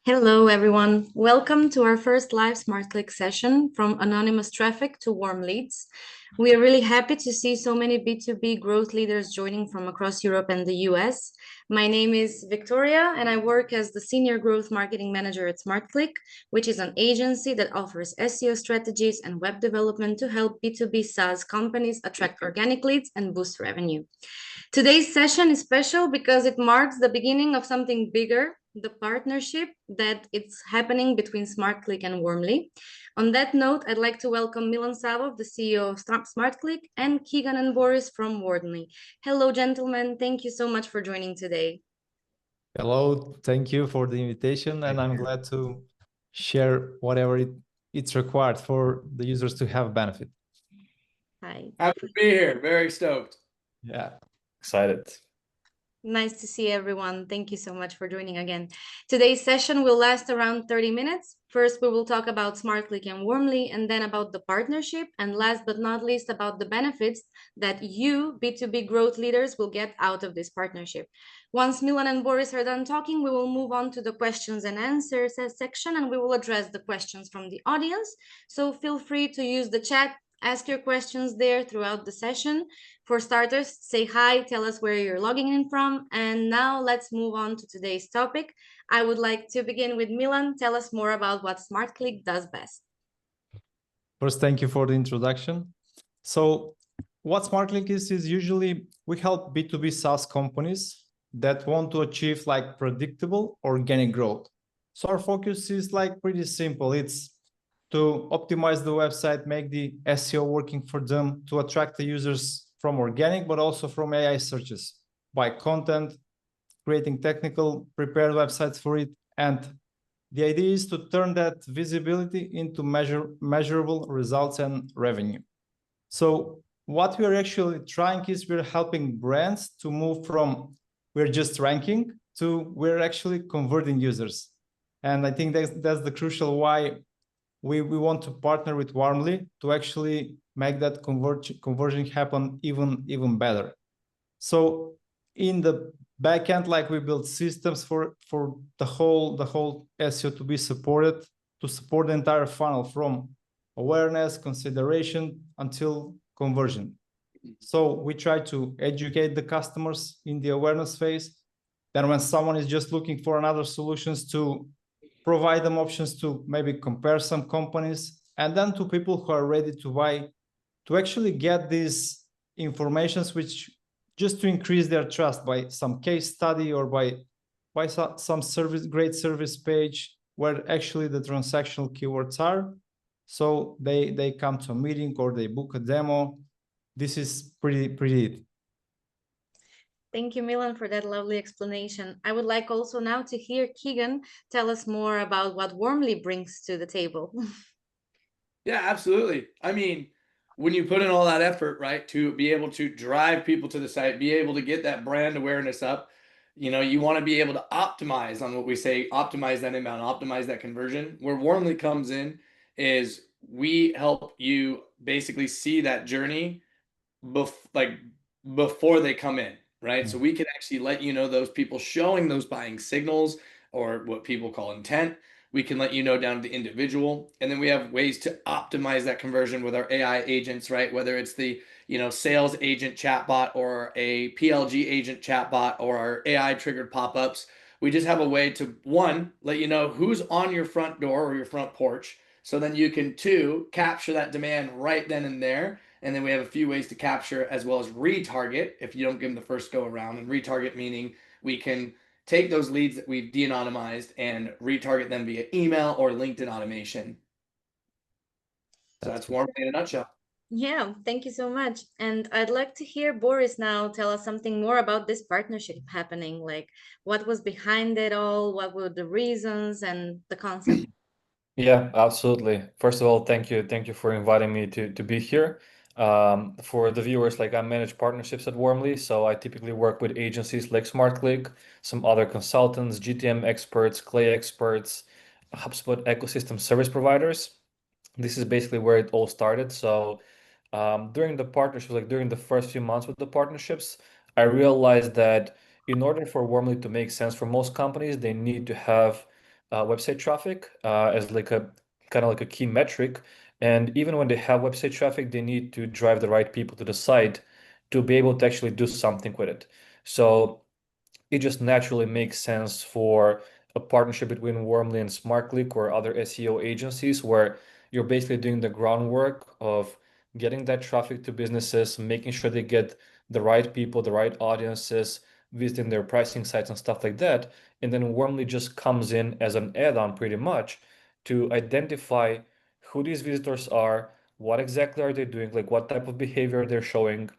Hello, everyone. Welcome to our first live SmartClick session from anonymous traffic to warm leads. We are really happy to see so many B2B growth leaders joining from across Europe and the US. My name is Victoria, and I work as the Senior Growth Marketing Manager at SmartClick, which is an agency that offers SEO strategies and web development to help B2B SaaS companies attract organic leads and boost revenue. Today's session is special because it marks the beginning of something bigger, the partnership that it's happening between SmartClick and Warmly. On that note, I'd like to welcome Milan Savov, the CEO of SmartClick, and Keegan and Boris from Warmly. Hello, gentlemen. Thank you so much for joining today. Hello, thank you for the invitation, and I'm glad to share whatever it's required for the users to have benefit. Hi. Happy to be here. Very stoked. Yeah, excited. Nice to see everyone. Thank you so much for joining again. Today's session will last around 30 minutes. First, we will talk about SmartClick and Warmly, and then about the partnership, and last but not least, about the benefits that you, B2B growth leaders, will get out of this partnership. Once Milan and Boris are done talking, we will move on to the questions and answers section, and we will address the questions from the audience. So feel free to use the chat, ask your questions there throughout the session. For starters, say hi, tell us where you're logging in from. And now let's move on to today's topic. I would like to begin with Milan. Tell us more about what SmartClick does best. First, thank you for the introduction. So what SmartClick is usually we help B2B SaaS companies that want to achieve like predictable organic growth. So our focus is like pretty simple. It's to optimize the website, make the SEO working for them, to attract the users from organic, but also from AI searches by content, creating technical prepared websites for it. And the idea is to turn that visibility into measurable results and revenue. So what we're actually trying is we're helping brands to move from we're just ranking to we're actually converting users. And I think that's the crucial why we want to partner with Warmly to actually make that conversion happen even better. So in the backend, like we build systems for the whole SEO to be supported, to support the entire funnel from awareness, consideration until conversion. So we try to educate the customers in the awareness phase. Then when someone is just looking for another solutions, to provide them options to maybe compare some companies, and then to people who are ready to buy, to actually get these informations, which just to increase their trust by some case study or by some great service page where actually the transactional keywords are. So they come to a meeting or they book a demo. This is pretty it. Thank you, Milan, for that lovely explanation. I would like also now to hear Keegan tell us more about what Warmly brings to the table. Yeah, absolutely. I mean, when you put in all that effort, right, to be able to drive people to the site, be able to get that brand awareness up, you want to be able to optimize on what we say, optimize that inbound, optimize that conversion. Where Warmly comes in is we help you basically see that journey before they come in. Right. So we can actually let you know those people showing those buying signals, or what people call intent. We can let you know down to the individual. And then we have ways to optimize that conversion with our AI agents, right? Whether it's the, sales agent chatbot or a PLG agent chatbot or our AI triggered pop-ups. We just have a way to, one, let you know who's on your front door or your front porch. So then you can, two, capture that demand right then and there. And then we have a few ways to capture as well as retarget if you don't give them the first go around. And retarget meaning we can take those leads that we've de-anonymized and retarget them via email or LinkedIn automation. So that's Warmly in a nutshell. Yeah, thank you so much. And I'd like to hear Boris now tell us something more about this partnership happening. Like, what was behind it all? What were the reasons and the concept? Yeah, absolutely. First of all, thank you for inviting me to be here. For the viewers, like I manage partnerships at Warmly, so I typically work with agencies like SmartClick, some other consultants, GTM experts, Clay experts, HubSpot ecosystem service providers. This is basically where it all started. So during the partnerships, like during the first few months with the partnerships, I realized that in order for Warmly to make sense for most companies, they need to have website traffic as like a kind of like a key metric. And even when they have website traffic, they need to drive the right people to the site to be able to actually do something with it. So it just naturally makes sense for a partnership between Warmly and SmartClick or other SEO agencies where you're basically doing the groundwork of getting that traffic to businesses, making sure they get the right people, the right audiences, visiting their pricing sites and stuff like that. And then Warmly just comes in as an add-on pretty much to identify who these visitors are, what exactly are they doing, like what type of behavior they're showing,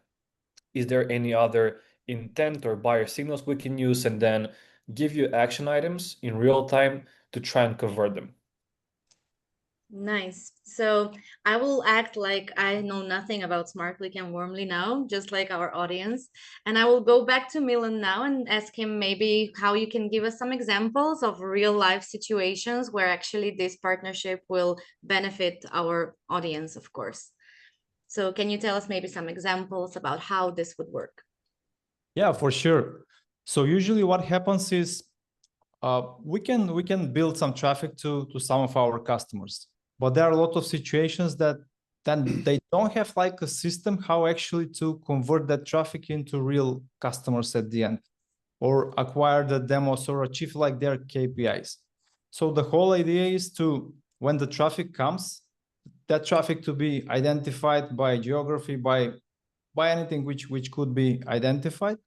is there any other intent or buyer signals we can use, and then give you action items in real time to try and convert them. Nice. So I will act like I know nothing about SmartClick and Warmly now, just like our audience. And I will go back to Milan now and ask him maybe how you can give us some examples of real life situations where actually this partnership will benefit our audience, of course. So can you tell us maybe some examples about how this would work? Yeah, for sure. So usually what happens is we can build some traffic to some of our customers, but there are a lot of situations that then they don't have like a system how actually to convert that traffic into real customers at the end, or acquire the demos or achieve like their KPIs. So the whole idea is to, when the traffic comes, that traffic to be identified by geography, by anything which could be identified,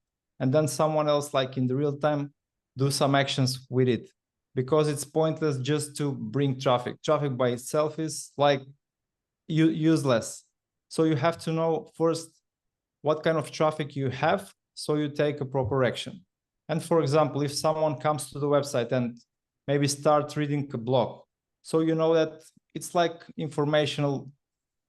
and then someone else like in the real time do some actions with it, because it's pointless just to bring traffic. Traffic by itself is like useless. So you have to know first what kind of traffic you have, so you take a proper action. And for example, if someone comes to the website and maybe start reading a blog, so you know that it's like informational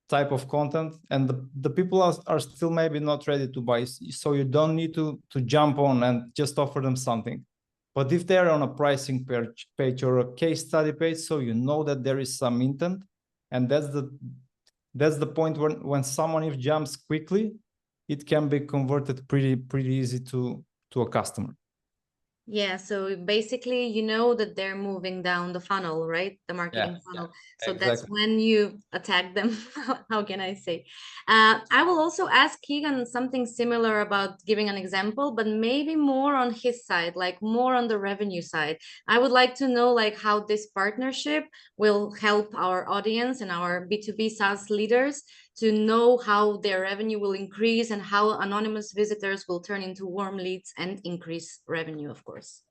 type of content, and the people are still maybe not ready to buy, so you don't need to jump on and just offer them something. But if they're on a pricing page or a case study page, so you know that there is some intent, and that's the point when someone, if jumps quickly, it can be converted pretty easy to a customer. Yeah, so basically, you know that they're moving down the funnel, right? The marketing funnel. So exactly. that's when you attack them. How can I say? I will also ask Keegan something similar about giving an example, but maybe more on his side, like more on the revenue side. I would like to know like how this partnership will help our audience and our B2B SaaS leaders to know how their revenue will increase and how anonymous visitors will turn into warm leads and increase revenue, of course.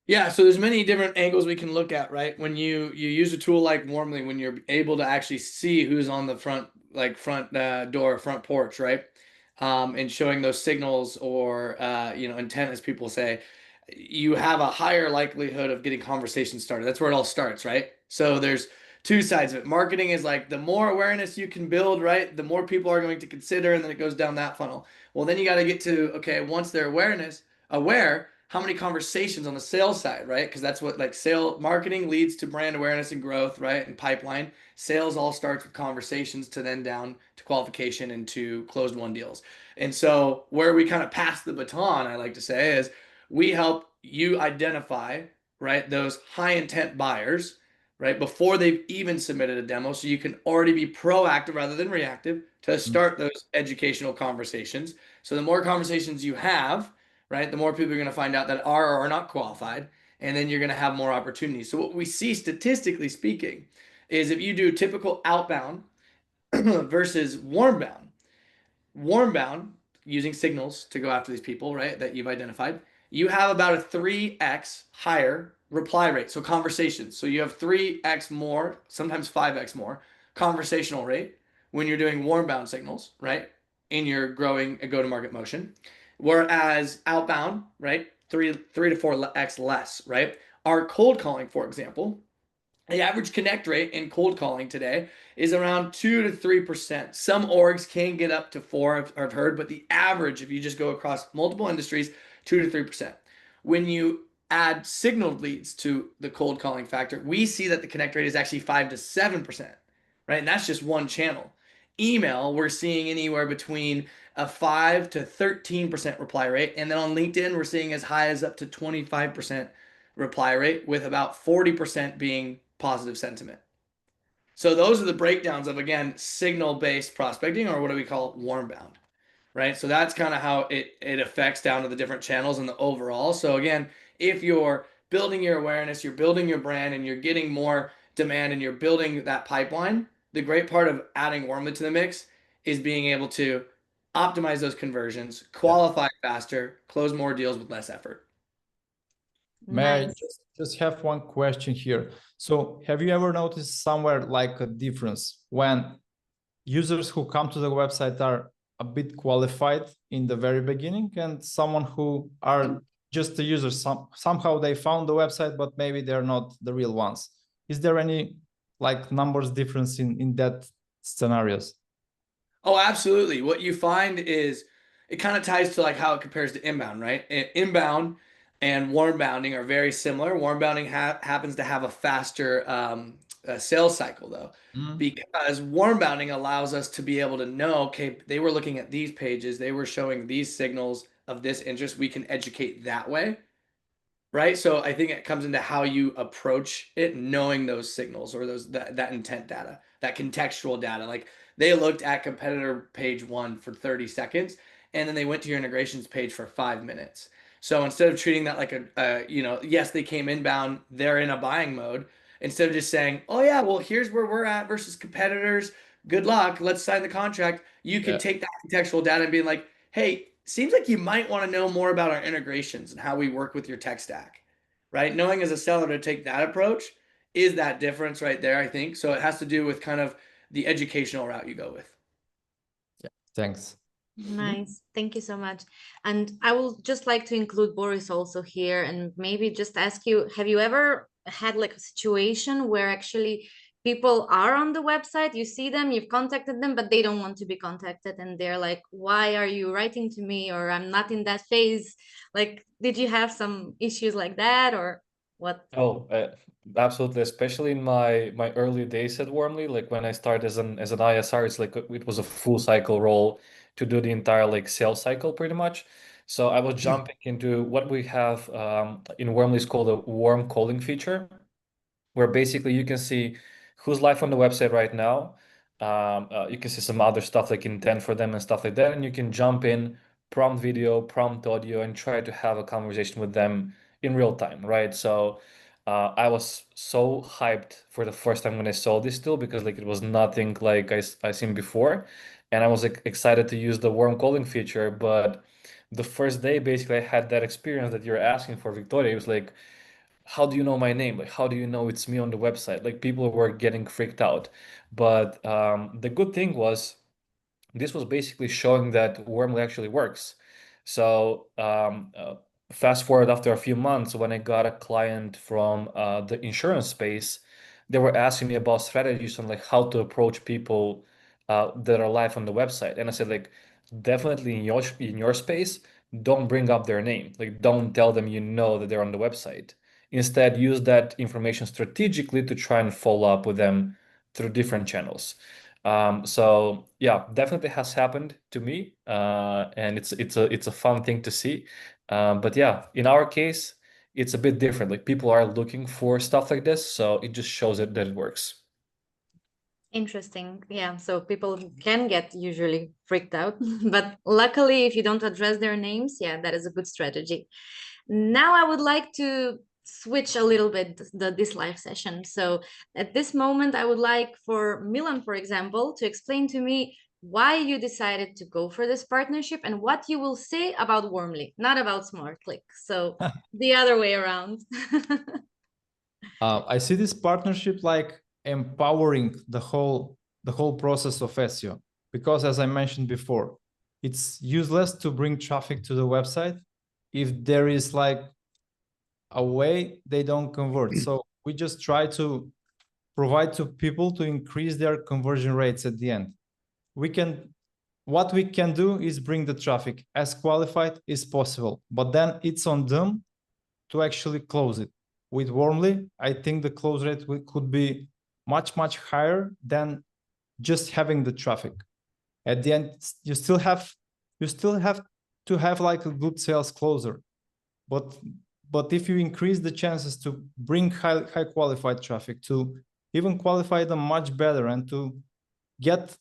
Yeah, so there's many different angles we can look at, right? When you use a tool like Warmly, when you're able to actually see who's on the front door, front porch, right? And showing those signals or intent, as people say, you have a higher likelihood of getting conversations started. That's where it all starts, right? So there's two sides of it. Marketing is like the more awareness you can build, right? The more people are going to consider, and then it goes down that funnel. Well, then you got to get to, okay, once they're aware, how many conversations on the sales side, right? Because that's what marketing leads to brand awareness and growth, right? And pipeline. Sales all starts with conversations to then down to qualification and to closed won deals. And so where we kind of pass the baton, I like to say, is we help you identify, right, those high intent buyers, right, before they've even submitted a demo, so you can already be proactive rather than reactive to start those educational conversations. So the more conversations you have, right, the more people you're going to find out that are or are not qualified, and then you're going to have more opportunities. So what we see statistically speaking is if you do typical outbound versus warm bound using signals to go after these people, right, that you've identified, you have about a 3x higher reply rate. So conversations. So you have 3x more, sometimes 5x more conversational rate when you're doing warm bound signals, right, in your growing a go-to-market motion. Whereas outbound, right, 3 to 4x less, right? Our cold calling, for example, the average connect rate in cold calling today is around 2 to 3%. Some orgs can get up to 4, I've heard, but the average, if you just go across multiple industries, 2 to 3%. When you add signaled leads to the cold calling factor, we see that the connect rate is actually 5 to 7%, right? And that's just one channel. Email, we're seeing anywhere between a 5 to 13% reply rate. And then on LinkedIn, we're seeing as high as up to 25% reply rate, with about 40% being positive sentiment. So those are the breakdowns of, again, signal-based prospecting, or what do we call it, warm bound, right? So that's kind of how it affects down to the different channels and the overall. So again, if you're building your awareness, you're building your brand, and you're getting more demand, and you're building that pipeline, the great part of adding Warmly to the mix is being able to optimize those conversions, qualify faster, close more deals with less effort. May I Nice. just have one question here? So have you ever noticed somewhere like a difference when users who come to the website are a bit qualified in the very beginning, and someone who are just the users, somehow they found the website, but maybe they're not the real ones? Is there any like numbers difference in that scenarios? Oh, absolutely. What you find is it kind of ties to like how it compares to inbound, right? Inbound and warm bounding are very similar. Warm bounding happens to have a faster sales cycle, though, because warm bounding allows us to be able to know, okay, they were looking at these pages, they were showing these signals of this interest. We can educate that way, right? So I think it comes into how you approach it, knowing those signals, or that intent data, that contextual data. Like, they looked at competitor page 1 for 30 seconds, and then they went to your integrations page for 5 minutes. So instead of treating that like yes, they came inbound, they're in a buying mode. Instead of just saying, oh yeah, well, here's where we're at versus competitors, good luck, let's sign the contract. You can take that contextual data and be like, hey, seems like you might want to know more about our integrations and how we work with your tech stack, right? Knowing as a seller to take that approach is that difference right there, I think. So it has to do with kind of the educational route you go with. Yeah, thanks. Nice. Thank you so much. And I will just like to include Boris also here, and maybe just ask you, have you ever had like a situation where actually people are on the website, you see them, you've contacted them, but they don't want to be contacted, and they're like, why are you writing to me? Or I'm not in that phase. Like, did you have some issues like that, or what? Oh, absolutely. Especially in my early days at Warmly, like when I started as an ISR, it's like it was a full cycle role to do the entire like sales cycle pretty much. So I was jumping into what we have in Warmly is called a warm calling feature, where basically you can see who's live on the website right now. You can see some other stuff like intent for them and stuff like that, and you can jump in, prompt video, prompt audio, and try to have a conversation with them in real time, right? So I was so hyped for the first time when I saw this tool, because like it was nothing like I seen before, and I was like, excited to use the warm calling feature. But the first day, basically, I had that experience that you're asking for, Victoria. It was like, how do you know my name? Like, how do you know it's me on the website? Like, people were getting freaked out. But the good thing was, this was basically showing that Warmly actually works. So fast forward after a few months, when I got a client from the insurance space, they were asking me about strategies on like how to approach people that are live on the website. And I said, like, definitely in your space, don't bring up their name. Like, don't tell them you know that they're on the website. Instead, use that information strategically to try and follow up with them through different channels. So yeah, definitely has happened to me, and it's a fun thing to see. But yeah, in our case, it's a bit different. Like, people are looking for stuff like this, so it just shows that it works. Interesting. Yeah, so people can get usually freaked out, but luckily, if you don't address their names, yeah, that is a good strategy. Now I would like to switch a little bit this live session. So at this moment, I would like for Milan, for example, to explain to me why you decided to go for this partnership and what you will say about Warmly, not about SmartClick. So the other way around. I see this partnership like empowering the whole process of SEO, because as I mentioned before, it's useless to bring traffic to the website if there is like a way they don't convert. So we just try to provide to people to increase their conversion rates at the end. What we can do is bring the traffic as qualified as possible, but then it's on them to actually close it. With Warmly, I think the close rate could be much, much higher than just having the traffic. At the end, you still have to have like a good sales closer. But if you increase the chances to bring high qualified traffic, to even qualify them much better, and to get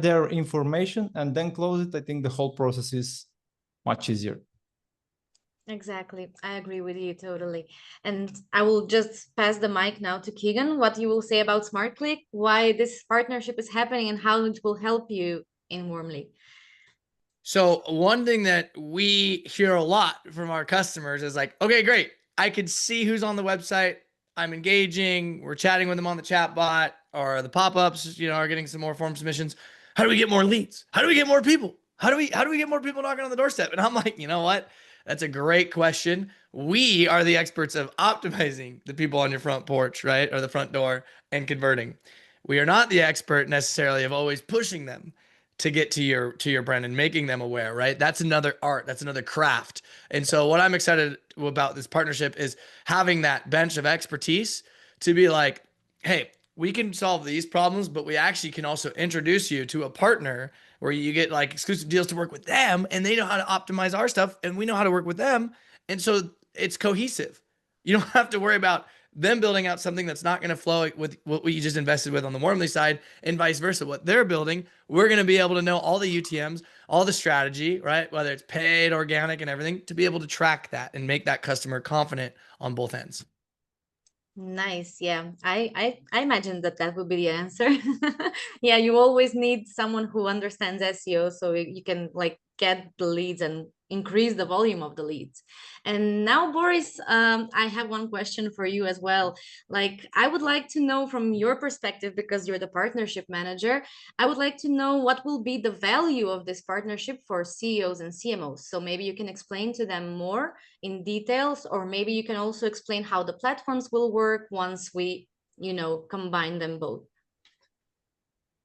their information and then close it, I think the whole process is much easier. Exactly. I agree with you totally. And I will just pass the mic now to Keegan, what you will say about SmartClick, why this partnership is happening, and how it will help you in Warmly. So one thing that we hear a lot from our customers is like, okay, great. I can see who's on the website. I'm engaging. We're chatting with them on the chat bot, or the pop-ups, are getting some more form submissions. How do we get more leads? How do we get more people? How do we get more people knocking on the doorstep? And I'm like, you know what? That's a great question. We are the experts of optimizing the people on your front porch, right? Or the front door, and converting. We are not the expert necessarily of always pushing them to get to your brand and making them aware, right? That's another art, that's another craft. And so what I'm excited about this partnership is having that bench of expertise to be like, hey, we can solve these problems, but we actually can also introduce you to a partner where you get like exclusive deals to work with them, and they know how to optimize our stuff, and we know how to work with them. And so it's cohesive. You don't have to worry about them building out something that's not going to flow with what we just invested with on the Warmly side, and vice versa. What they're building, we're going to be able to know all the UTMs, all the strategy, right? Whether it's paid, organic, and everything, to be able to track that and make that customer confident on both ends. Nice. Yeah, I imagine that would be the answer. Yeah, you always need someone who understands SEO so you can like get the leads and increase the volume of the leads. And now, Boris, I have one question for you as well. Like, I would like to know from your perspective, because you're the partnership manager, I would like to know what will be the value of this partnership for CEOs and CMOs. So maybe you can explain to them more in details, or maybe you can also explain how the platforms will work once we, combine them both.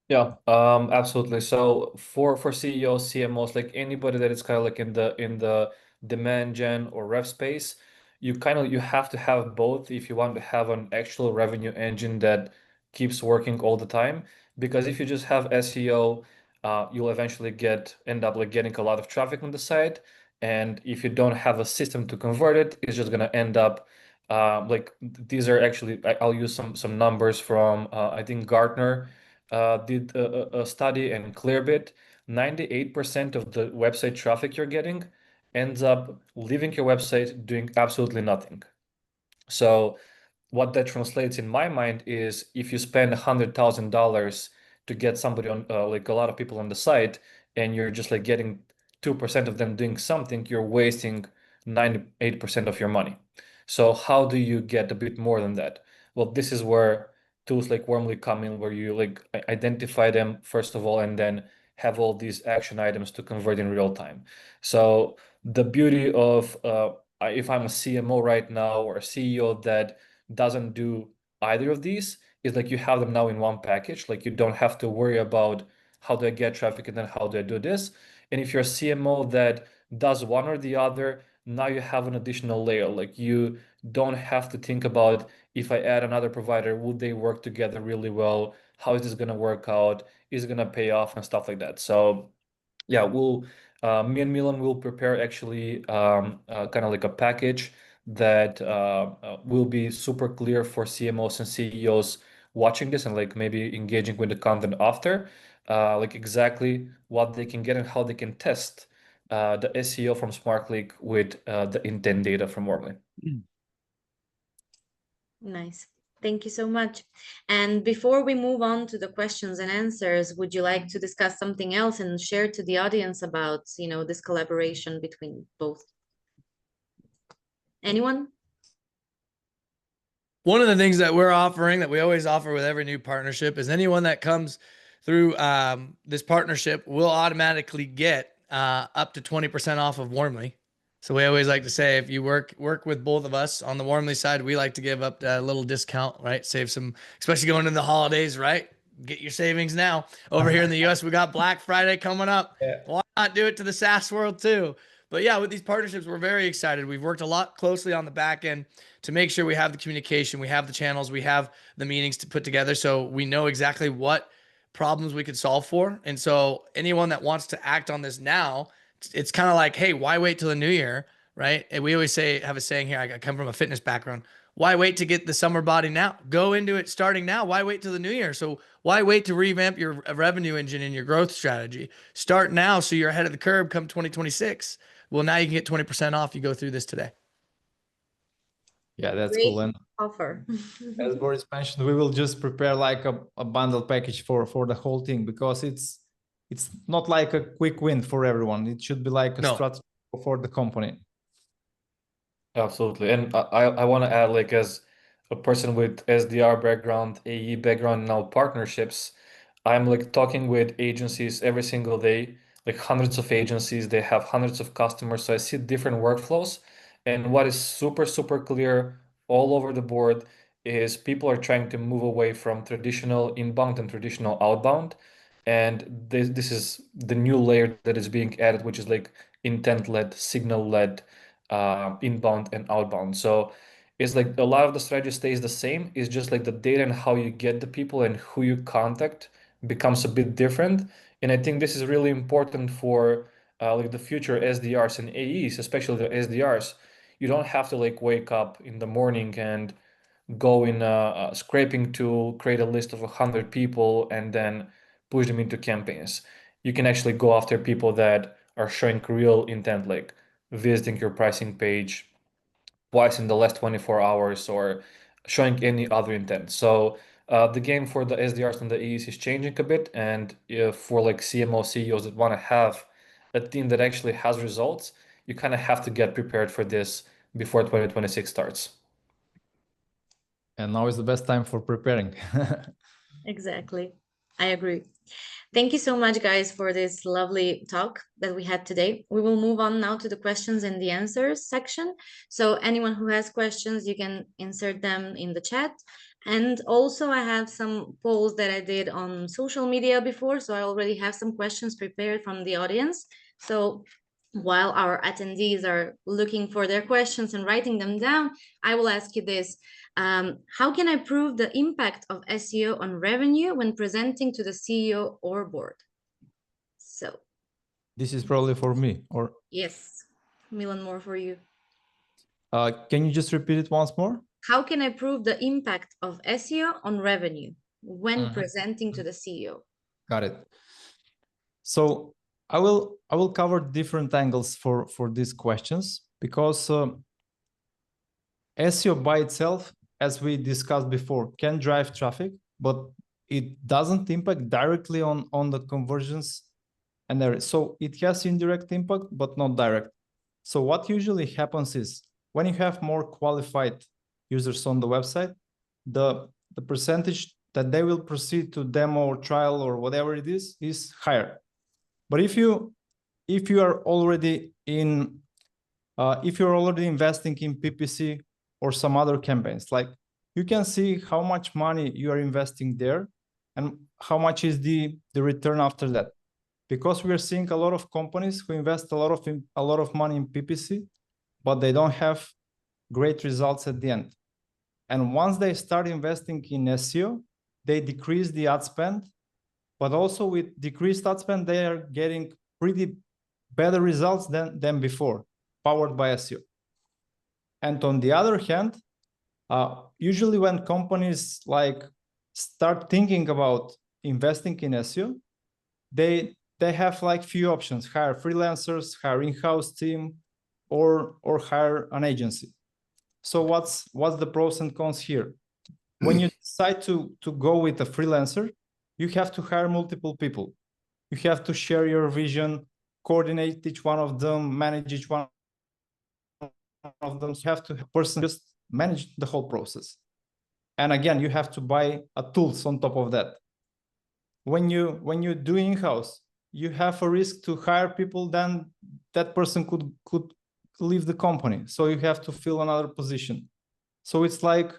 Yeah, absolutely. So for CEOs, CMOs, like anybody that is kind of like in the demand gen or rev space, you have to have both if you want to have an actual revenue engine that keeps working all the time. Because if you just have SEO, you'll eventually end up like getting a lot of traffic on the site, and if you don't have a system to convert it, it's just gonna end up like these are actually I'll use some numbers from I think Gartner did a study, and Clearbit, 98% of the website traffic you're getting ends up leaving your website doing absolutely nothing. So what that translates in my mind is if you spend $100,000 to get somebody on, like a lot of people on the site, and you're just like getting 2% of them doing something, you're wasting 98% of your money. So how do you get a bit more than that? Well, this is where tools like Warmly come in, where you like identify them first of all, and then have all these action items to convert in real time. So the beauty of if I'm a CMO right now or a CEO that doesn't do either of these, is like you have them now in one package. Like you don't have to worry about how do I get traffic and then how do I do this. And if you're a CMO that does one or the other, now you have an additional layer. Like you don't have to think about, if I add another provider, would they work together really well? How is this going to work out? Is it going to pay off and stuff like that? So yeah, me and Milan will prepare actually kind of like a package that will be super clear for CMOs and CEOs watching this, and like maybe engaging with the content after, like exactly what they can get and how they can test the SEO from SmartClick with the intent data from Warmly. Nice. Thank you so much. And before we move on to the questions and answers, would you like to discuss something else and share to the audience about, this collaboration between both? Anyone? One of the things that we're offering, that we always offer with every new partnership, is anyone that comes through this partnership will automatically get up to 20% off of Warmly. So we always like to say, if you work with both of us on the Warmly side, we like to give up a little discount, right? Save some, especially going into the holidays, right? Get your savings now. Over here in the US, we got Black Friday coming up. Yeah. Why not do it to the SaaS world too? But yeah, with these partnerships, we're very excited. We've worked a lot closely on the back end to make sure we have the communication, we have the channels, we have the meetings to put together, so we know exactly what problems we could solve for. And so anyone that wants to act on this now, it's kind of like, hey, why wait till the new year, right? And we always have a saying here. I come from a fitness background. Why wait to get the summer body now? Go into it starting now. Why wait till the new year? So why wait to revamp your revenue engine and your growth strategy? Start now so you're ahead of the curve come 2026. Well, now you can get 20% off. You go through this today. Yeah, that's Great cool. And offer. as Boris mentioned, we will just prepare like a bundle package for the whole thing, because it's not like a quick win for everyone. It should be like a strategy for the company. Absolutely. And I want to add, like, as a person with SDR background, AE background, now partnerships, I'm like talking with agencies every single day, like hundreds of agencies. They have hundreds of customers. So I see different workflows. And what is super, super clear all over the board is people are trying to move away from traditional inbound and traditional outbound. And this is the new layer that is being added, which is like intent-led, signal-led, inbound and outbound. So it's like a lot of the strategy stays the same. It's just like the data and how you get the people and who you contact becomes a bit different. And I think this is really important for like the future SDRs and AEs, especially the SDRs. You don't have to like wake up in the morning and go in a scraping tool, create a list of 100 people, and then push them into campaigns. You can actually go after people that are showing real intent, like visiting your pricing page twice in the last 24 hours or showing any other intent. So the game for the SDRs and the AEs is changing a bit. And for like CMO CEOs that want to have a team that actually has results, you kind of have to get prepared for this before 2026 starts. And now is the best time for preparing. Exactly. I agree. Thank you so much, guys, for this lovely talk that we had today. We will move on now to the questions and the answers section. So anyone who has questions, you can insert them in the chat. And also I have some polls that I did on social media before. So I already have some questions prepared from the audience. So while our attendees are looking for their questions and writing them down, I will ask you this. How can I prove the impact of SEO on revenue when presenting to the CEO or board? So this is probably for me, or yes, Milan, more for you. Can you just repeat it once more? How can I prove the impact of SEO on revenue when presenting to the CEO? Got it. So I will cover different angles for these questions, because SEO by itself, as we discussed before, can drive traffic, but it doesn't impact directly on the conversions and there. So it has indirect impact, but not direct. So what usually happens is when you have more qualified users on the website, the percentage that they will proceed to demo or trial or whatever it is higher. But if you are already in, if you're already investing in PPC or some other campaigns, like you can see how much money you are investing there and how much is the return after that. Because we are seeing a lot of companies who invest a lot of money in PPC, but they don't have great results at the end. And once they start investing in SEO, they decrease the ad spend, but also with decreased ad spend, they are getting pretty better results than before, powered by SEO. And on the other hand, usually when companies like start thinking about investing in SEO, they have like few options: hire freelancers, hire in-house team, or hire an agency. So what's the pros and cons here? When you decide to go with a freelancer, you have to hire multiple people. You have to share your vision, coordinate each one of them, manage each one of them. You have to have a person just manage the whole process. And again, you have to buy a tools on top of that. When you do in-house, you have a risk to hire people, then that person could leave the company. So you have to fill another position. So it's like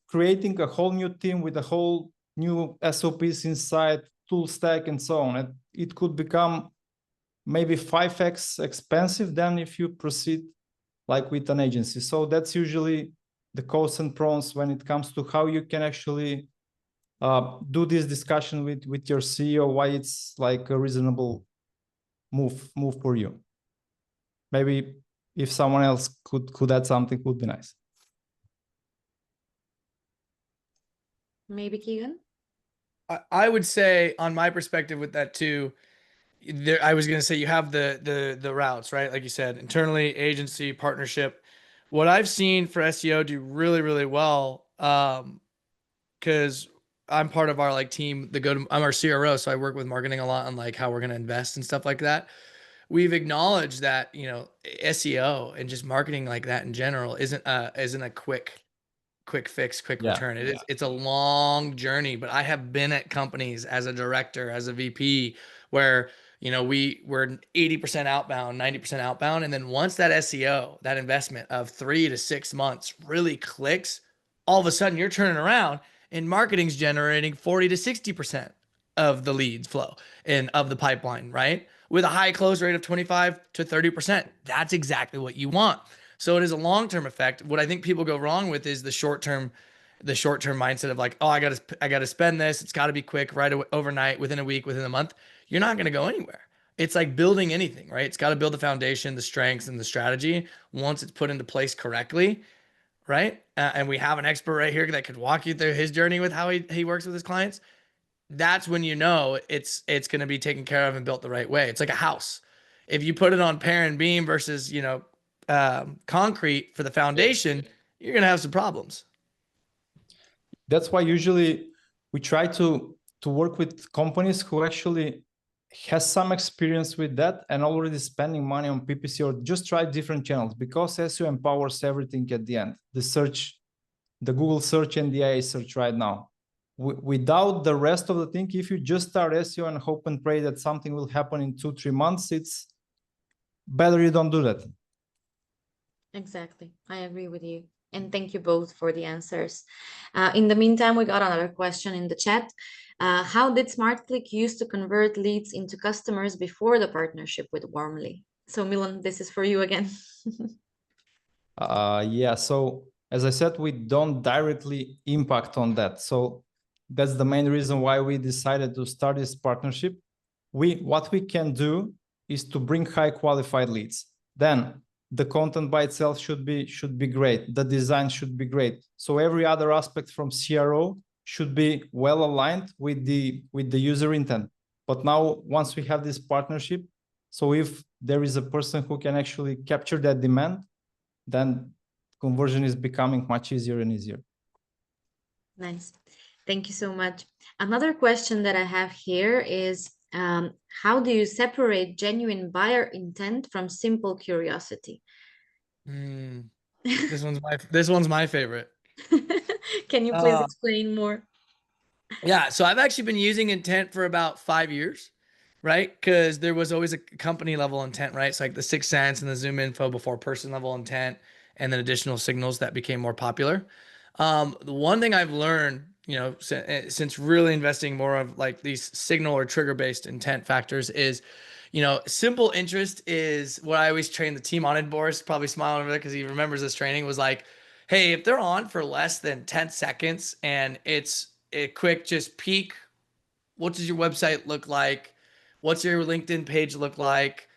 creating a whole new team with a whole new SOPs inside, tool stack, and so on. It could become maybe 5x expensive than if you proceed like with an agency. So that's usually the cons and pros when it comes to how you can actually do this discussion with your CEO, why it's like a reasonable move for you. Maybe if someone else could add something, would be nice. Maybe Keegan? I would say on my perspective with that too, I was going to say you have the routes, right? Like you said, internally, agency, partnership. What I've seen for SEO do really, really well, because I'm part of our like team, I'm our CRO, so I work with marketing a lot on like how we're going to invest and stuff like that. We've acknowledged that, SEO and just marketing like that in general isn't a quick fix, quick return. It's a long journey, but I have been at companies as a director, as a VP, where we're 80% outbound, 90% outbound. And then once that SEO, that investment of 3 to 6 months really clicks, all of a sudden you're turning around and marketing's generating 40 to 60% of the leads flow and of the pipeline, right? With a high close rate of 25 to 30%. That's exactly what you want. So it is a long-term effect. What I think people go wrong with is the short-term mindset of like, oh, I gotta spend this. It's got to be quick, right away, overnight, within a week, within a month. You're not going to go anywhere. It's like building anything, right? It's got to build the foundation, the strengths, and the strategy. Once it's put into place correctly, right? And we have an expert right here that could walk you through his journey with how he works with his clients. That's when it's going to be taken care of and built the right way. It's like a house. If you put it on pair and beam versus concrete for the foundation, you're going to have some problems. That's why usually we try to work with companies who actually has some experience with that and already spending money on PPC, or just try different channels, because SEO empowers everything at the end. The search, the Google search and the AI search right now. Without the rest of the thing, if you just start SEO and hope and pray that something will happen in 2-3 months, it's better you don't do that. Exactly. I agree with you. And thank you both for the answers. In the meantime, we got another question in the chat. How did SmartClick use to convert leads into customers before the partnership with Warmly? So Milan, this is for you again. So as I said, we don't directly impact on that. So that's the main reason why we decided to start this partnership. What we can do is to bring high qualified leads. Then the content by itself should be great. The design should be great. So every other aspect from CRO should be well aligned with the user intent. But now, once we have this partnership, so if there is a person who can actually capture that demand, then conversion is becoming much easier and easier. Nice. Thank you so much. Another question that I have here is, how do you separate genuine buyer intent from simple curiosity? This one's my favorite. Can you please explain more? Yeah, so I've actually been using intent for about 5 years, right? Because there was always a company level intent, right? It's like the 6 Sense and the Zoom info before person level intent, and then additional signals that became more popular. The one thing I've learned, since really investing more of like these signal or trigger based intent factors is, simple interest is what I always train the team on. And Boris probably smiling over there because he remembers this training was like, hey, if they're on for less than 10 seconds and it's a quick just peek, what does your website look like? What's your LinkedIn page look like?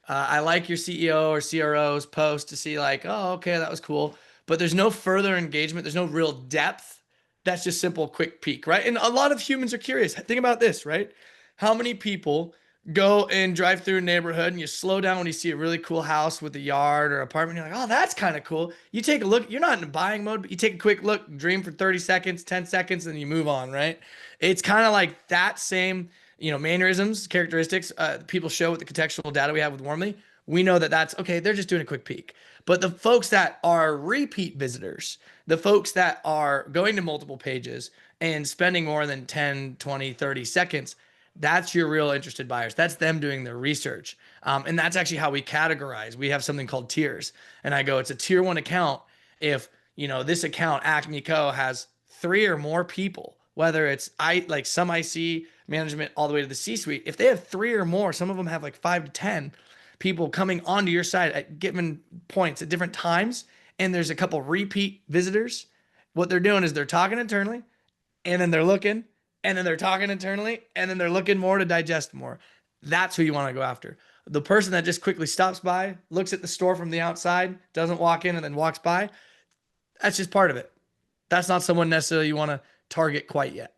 I like your CEO or CRO's post to see like, oh, okay, that was cool. But there's no further engagement. There's no real depth. That's just simple, quick peek, right? And a lot of humans are curious. Think about this, right? How many people go and drive through a neighborhood and you slow down when you see a really cool house with a yard or apartment? You're like, oh, that's kind of cool. You take a look. You're not in a buying mode, but you take a quick look, dream for 30 seconds, 10 seconds, and you move on, right? It's kind of like that same, mannerisms, characteristics people show with the contextual data we have with Warmly. We know that that's okay. They're just doing a quick peek. But the folks that are repeat visitors, the folks that are going to multiple pages and spending more than 10, 20, 30 seconds, that's your real interested buyers. That's them doing their research. And that's actually how we categorize. We have something called tiers. And I go, it's a tier 1 account if, this account, Acme Co, has 3 or more people whether it's like some IC management all the way to the C-suite, if they have 3 or more, some of them have like 5 to 10 people coming onto your site at given points at different times, and there's a couple repeat visitors, what they're doing is they're talking internally, and then they're looking, and then they're talking internally, and then they're looking more to digest more. That's who you want to go after. The person that just quickly stops by, looks at the store from the outside, doesn't walk in and then walks by, that's just part of it. That's not someone necessarily you want to target quite yet.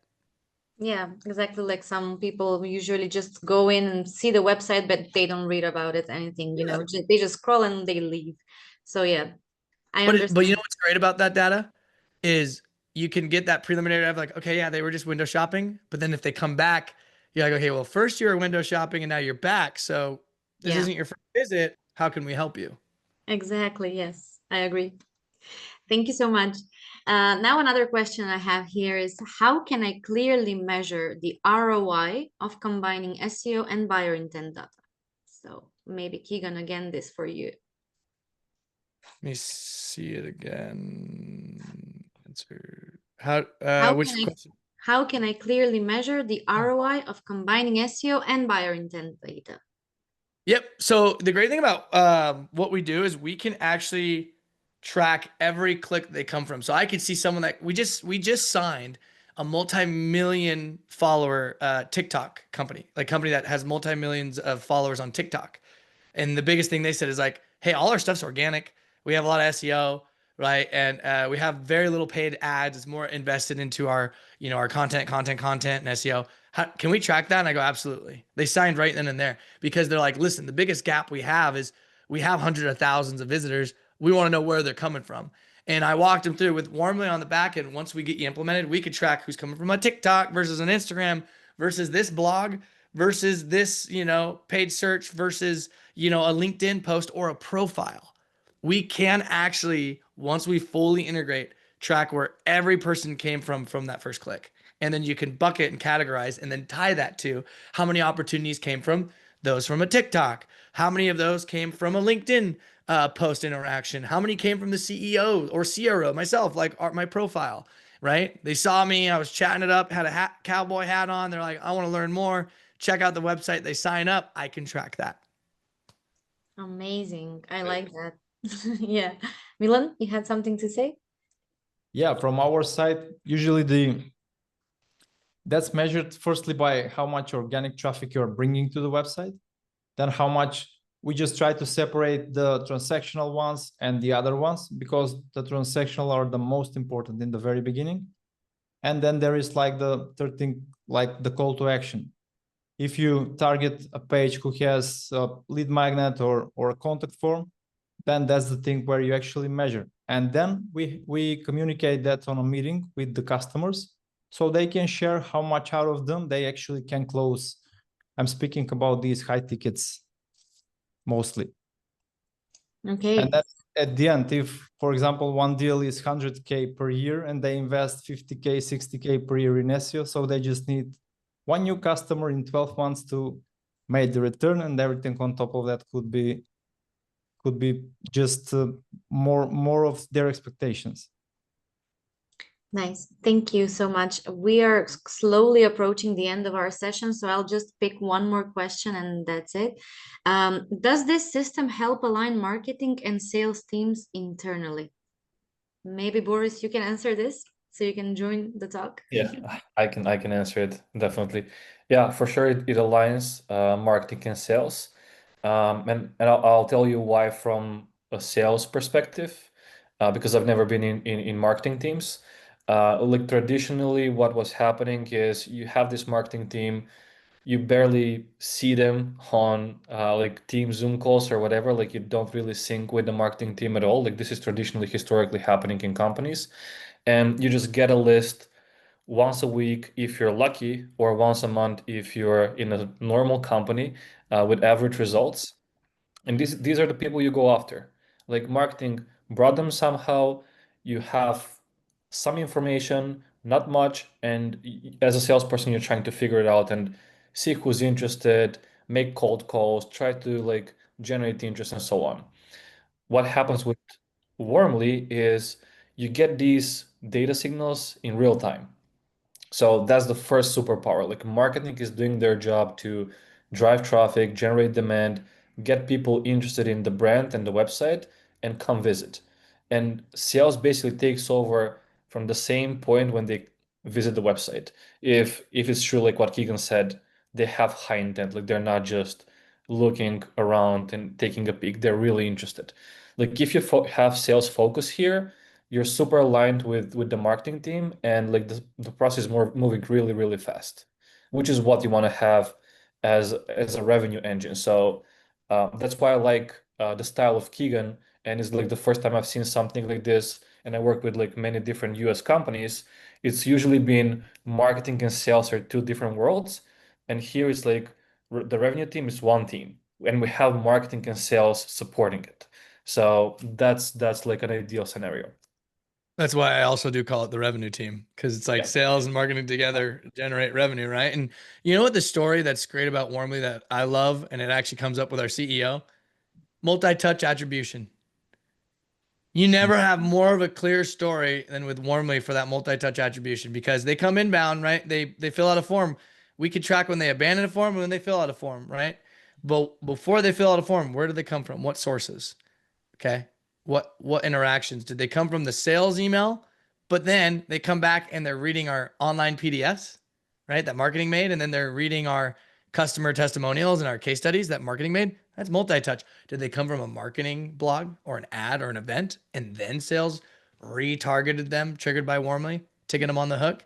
Yeah, exactly. Like some people usually just go in and see the website, but they don't read about it, anything, you know, they just scroll and they leave. So yeah, I But understand. you know what's great about that data is you can get that preliminary of like, okay, yeah, they were just window shopping. But then if they come back, you're like, okay, well, first you were window shopping and now you're back. So this Yeah, isn't your first visit. How can we help you? exactly. Yes, I agree. Thank you so much. Now another question I have here is how can I clearly measure the ROI of combining SEO and buyer intent data? So maybe Keegan, again, this for you. Let me see it again. Answer. How, How which can I question? how can I clearly measure the ROI of combining SEO and buyer intent data? Yep. So the great thing about what we do is we can actually track every click they come from. So I could see someone that we just signed a multi-million follower TikTok company, like company that has multi-millions of followers on TikTok. And the biggest thing they said is like, hey, all our stuff's organic. We have a lot of SEO, right? And we have very little paid ads. It's more invested into our, our content, and SEO. Can we track that? And I go, absolutely. They signed right then and there because they're like, listen, the biggest gap we have is we have hundreds of thousands of visitors. We want to know where they're coming from. And I walked them through with Warmly on the back end. Once we get you implemented, we could track who's coming from a TikTok versus an Instagram versus this blog versus this, paid search versus, a LinkedIn post or a profile. We can actually, once we fully integrate, track where every person came from that first click. And then you can bucket and categorize and then tie that to how many opportunities came from those from a TikTok, how many of those came from a LinkedIn post interaction, how many came from the CEO or CRO, myself, like my profile, right? They saw me, I was chatting it up, had a cowboy hat on. They're like, I want to learn more. Check out the website. They sign up. I can track that. Amazing. I like that. Yeah. Milan, you had something to say? Yeah, from our side, usually that's measured firstly by how much organic traffic you're bringing to the website, then how much we just try to separate the transactional ones and the other ones because the transactional are the most important in the very beginning. And then there is like the third thing, like the call to action. If you target a page who has a lead magnet or a contact form, then that's the thing where you actually measure. And then we communicate that on a meeting with the customers so they can share how much out of them they actually can close. I'm speaking about these high tickets mostly. Okay. And then at the end, if, for example, one deal is 100K per year and they invest 50K, 60K per year in SEO, so they just need one new customer in 12 months to make the return, and everything on top of that could be just more of their expectations. Nice. Thank you so much. We are slowly approaching the end of our session, so I'll just pick one more question and that's it. Does this system help align marketing and sales teams internally? Maybe Boris, you can answer this so you can join the talk. Yeah, I can answer it definitely. Yeah, for sure it aligns marketing and sales. And I'll tell you why from a sales perspective, because I've never been in marketing teams. Like traditionally, what was happening is you have this marketing team, you barely see them on like team Zoom calls or whatever. Like you don't really sync with the marketing team at all. Like this is traditionally historically happening in companies, and you just get a list once a week if you're lucky, or once a month if you're in a normal company with average results. And these are the people you go after. Like marketing brought them somehow. You have some information, not much, and as a salesperson, you're trying to figure it out and see who's interested, make cold calls, try to like generate interest and so on. What happens with Warmly is you get these data signals in real time. So that's the first superpower. Like marketing is doing their job to drive traffic, generate demand, get people interested in the brand and the website, and come visit. And sales basically takes over from the same point when they visit the website. If it's true, like what Keegan said, they have high intent. Like they're not just looking around and taking a peek. They're really interested. Like if you have sales focus here, you're super aligned with the marketing team, and like the process is moving really fast, which is what you want to have as a revenue engine. So that's why I like the style of Keegan, and it's like the first time I've seen something like this, and I work with like many different US companies. It's usually been marketing and sales are two different worlds, and here it's like the revenue team is one team, and we have marketing and sales supporting it. So that's like an ideal scenario. That's why I also do call it the revenue team, because it's like Yeah. sales and marketing together generate revenue, right? And you know what the story that's great about Warmly that I love, and it actually comes up with our CEO? Multi-touch attribution. You never have more of a clear story than with Warmly for that multi-touch attribution, because they come inbound, right? They fill out a form. We can track when they abandon a form and when they fill out a form, right? But before they fill out a form, where do they come from? What sources? Okay. What interactions? Did they come from the sales email? But then they come back and they're reading our online PDFs, right? That marketing made, and then they're reading our customer testimonials and our case studies that marketing made. That's multi-touch. Did they come from a marketing blog or an ad or an event, and then sales retargeted them, triggered by Warmly, ticking them on the hook?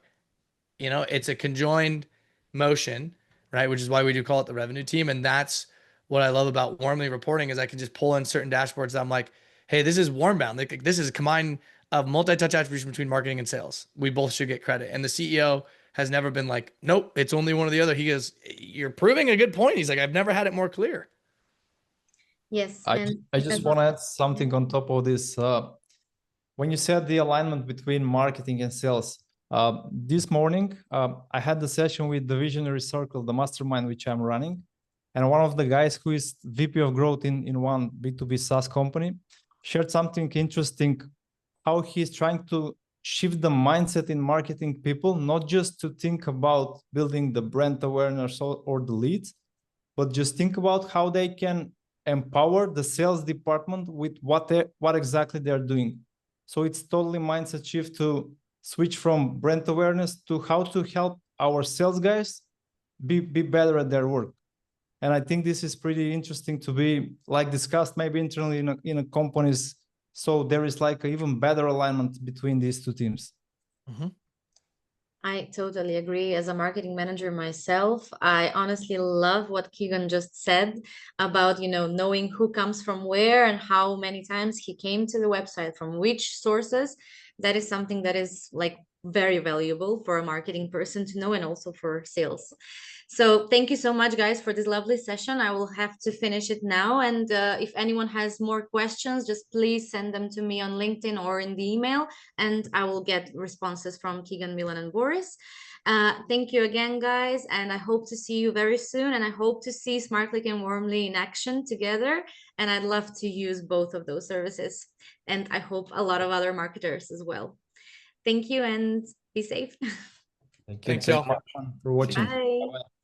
You know, it's a conjoined motion, right? Which is why we do call it the revenue team. And that's what I love about Warmly reporting, is I can just pull in certain dashboards that I'm like, hey, this is warm bound. Like, this is a combine of multi-touch attribution between marketing and sales. We both should get credit. And the CEO has never been like, nope, it's only one or the other. He goes, you're proving a good point. He's like, I've never had it more clear. Yes, I and just want to add something on top of this. When you said the alignment between marketing and sales, this morning I had the session with the Visionary Circle, the mastermind which I'm running, and one of the guys who is VP of growth in one B2B SaaS company shared something interesting, how he's trying to shift the mindset in marketing people, not just to think about building the brand awareness or the leads, but just think about how they can empower the sales department with what exactly they're doing. So it's totally mindset shift to switch from brand awareness to how to help our sales guys be better at their work. And I think this is pretty interesting to be like discussed maybe internally in a companies. So there is like an even better alignment between these two teams. Mm-hmm. I totally agree. As a marketing manager myself, I honestly love what Keegan just said about, knowing who comes from where and how many times he came to the website, from which sources. That is something that is like very valuable for a marketing person to know, and also for sales. So thank you so much, guys, for this lovely session. I will have to finish it now. And if anyone has more questions, just please send them to me on LinkedIn or in the email, and I will get responses from Keegan, Milan, and Boris. Thank you again, guys, and I hope to see you very soon, and I hope to see SmartClick and Warmly in action together, and I'd love to use both of those services, and I hope a lot of other marketers as well. Thank you, and be safe. Thank you Thanks, so y'all. much for watching. Bye. Bye-bye.